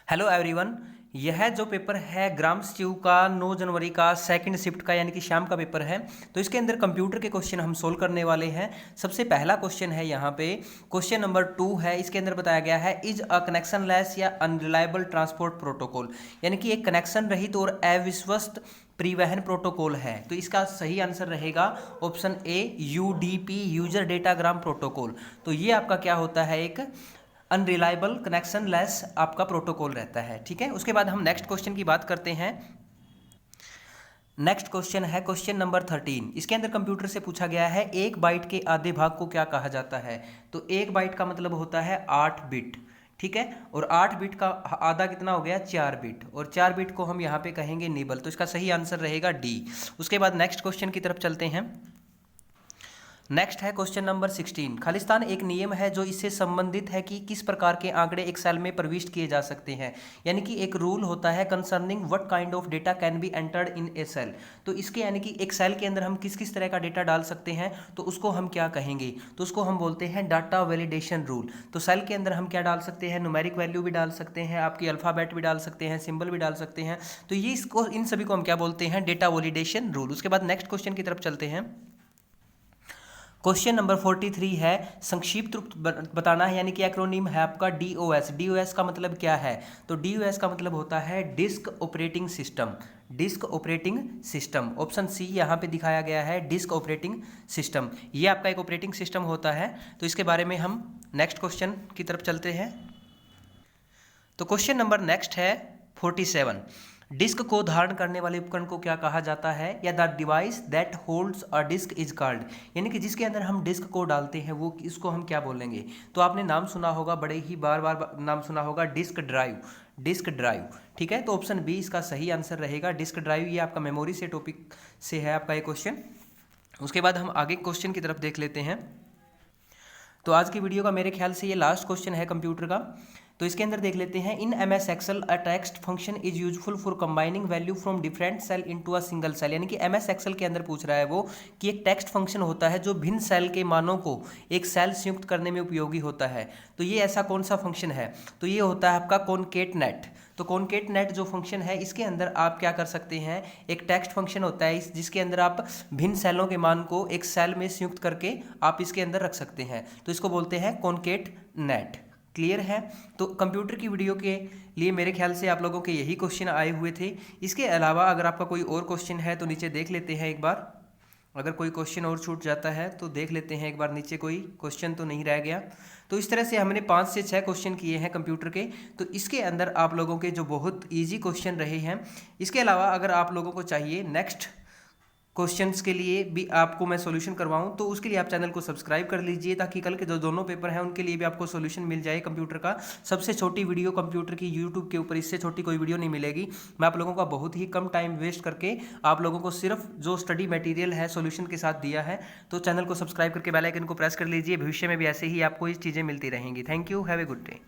Hello everyone. यह जो paper है ग्राम स्ट्यू का 9 जनवरी का सेकंड शिफ्ट का यानी कि शाम का पेपर है। तो इसके अंदर कंप्यूटर के क्वेश्चन हम सोल्व करने वाले हैं। सबसे पहला क्वेश्चन है यहाँ पे क्वेश्चन नंबर 2 है। इसके अंदर बताया गया है इज अ कनेक्शन लेस या अनरिलायबल ट्रांसपोर्ट प्रोटोकॉल, यानी कि एक कनेक्शन रहित और अविश्वस्त परिवहन प्रोटोकॉल है। तो इसका सही आंसर रहेगा option A UDP, user datagram protocol. तो ये आपका क्या होता है, एक अनरिलायबल कनेक्शन लेस आपका प्रोटोकॉल रहता है। ठीक है, उसके बाद हम नेक्स्ट क्वेश्चन की बात करते हैं। नेक्स्ट क्वेश्चन है क्वेश्चन नंबर 13। इसके अंदर कंप्यूटर से पूछा गया है एक बाइट के आधे भाग को क्या कहा जाता है। तो एक बाइट का मतलब होता है 8 बिट। ठीक है, और 8 बिट का आधा कितना हो गया, 4 बिट, और 4 बिट को हम यहाँ पे कहेंगे निबल। तो इसका सही आंसर रहेगा डी। उसके बाद नेक्स्ट क्वेश्चन की तरफ चलते हैं। नेक्स्ट है क्वेश्चन नंबर 16। खालिस्तान एक नियम है जो इससे संबंधित है कि किस प्रकार के आंकड़े एक सेल में प्रविष्ट किए जा सकते हैं, यानी कि एक रूल होता है concerning what kind of data can be entered in a cell. तो इसके यानी कि एक सेल के अंदर हम किस किस तरह का डेटा डाल सकते हैं, तो उसको हम क्या कहेंगे, तो उसको हम बोलते हैं डाटा वैलिडेशन रूल। तो सेल के अंदर हम क्या डाल सकते हैं, न्यूमेरिक वैल्यू भी डाल सकते हैं, आपकी अल्फाबेट भी डाल सकते हैं, सिंबल भी डाल सकते हैं। तो ये इसको इन सभी को हम क्या बोलते हैं, डेटा वैलिडेशन रूल। उसके बाद नेक्स्ट क्वेश्चन की तरफ चलते हैं। क्वेश्चन नंबर 43 है संक्षिप्त रूप बताना है, यानी कि एक्रोनिम है आपका डीओएस। डीओएस का मतलब क्या है, तो डीओएस का मतलब होता है disk operating system. Disk operating system, option सी यहाँ पे दिखाया गया है, डिस्क ऑपरेटिंग सिस्टम। ये आपका एक ऑपरेटिंग सिस्टम होता है। तो इसके बारे में हम नेक्स्ट क्वेश्चन की तरफ चलते हैं। तो क्वेश्चन नंबर नेक्स्ट है 47। डिस्क को धारण करने वाले उपकरण को क्या कहा जाता है, या the device that holds a disk is called, यानी कि जिसके अंदर हम डिस्क को डालते हैं वो इसको हम क्या बोलेंगे। तो आपने नाम सुना होगा, बड़े ही बार बार नाम सुना होगा, डिस्क ड्राइव। डिस्क ड्राइव, ठीक है। तो ऑप्शन बी इसका सही आंसर रहेगा, डिस्क ड्राइव। ये आपका मेमोरी से टॉपिक से है आपका ये क्वेश्चन। उसके बाद हम आगे क्वेश्चन की तरफ देख लेते हैं। तो आज की वीडियो का मेरे ख्याल से ये लास्ट क्वेश्चन है कंप्यूटर का। तो इसके अंदर देख लेते हैं। In M S Excel a text function is useful for combining value from different cell into a single cell, यानी कि एम एस एक्सेल के अंदर पूछ रहा है वो कि एक टेक्स्ट फंक्शन होता है जो भिन्न सेल के मानों को एक सेल संयुक्त करने में उपयोगी होता है। तो ये ऐसा कौन सा फंक्शन है, तो ये होता है आपका कॉनकेट नेट। तो कॉनकेट नेट जो फंक्शन है इसके अंदर आप क्या कर सकते हैं, एक टेक्स्ट फंक्शन होता है जिसके अंदर आप भिन्न सेलों के मान को एक सेल में संयुक्त करके आप इसके अंदर रख सकते हैं। तो इसको बोलते हैं कॉनकेट नेट। क्लियर है। तो कंप्यूटर की वीडियो के लिए मेरे ख्याल से आप लोगों के यही क्वेश्चन आए हुए थे। इसके अलावा अगर आपका कोई और क्वेश्चन है तो नीचे देख लेते हैं एक बार। अगर कोई क्वेश्चन और छूट जाता है तो देख लेते हैं एक बार, नीचे कोई क्वेश्चन तो नहीं रह गया। तो इस तरह से हमने 5 से 6 क्वेश्चन किए हैं कंप्यूटर के। तो इसके अंदर आप लोगों के जो बहुत ईजी क्वेश्चन रहे हैं। इसके अलावा अगर आप लोगों को चाहिए नेक्स्ट क्वेश्चंस के लिए भी आपको मैं सॉल्यूशन करवाऊं, तो उसके लिए आप चैनल को सब्सक्राइब कर लीजिए, ताकि कल के जो दोनों पेपर हैं उनके लिए भी आपको सॉल्यूशन मिल जाए कंप्यूटर का। सबसे छोटी वीडियो कंप्यूटर की यूट्यूब के ऊपर इससे छोटी कोई वीडियो नहीं मिलेगी। मैं आप लोगों का बहुत ही कम टाइम वेस्ट करके आप लोगों को सिर्फ जो स्टडी मटेरियल है सॉल्यूशन के साथ दिया है। तो चैनल को सब्सक्राइब करके बेल आइकन को प्रेस कर लीजिए। भविष्य में भी ऐसे ही आपको ये चीज़ें मिलती रहेंगी। Thank you, have a good day.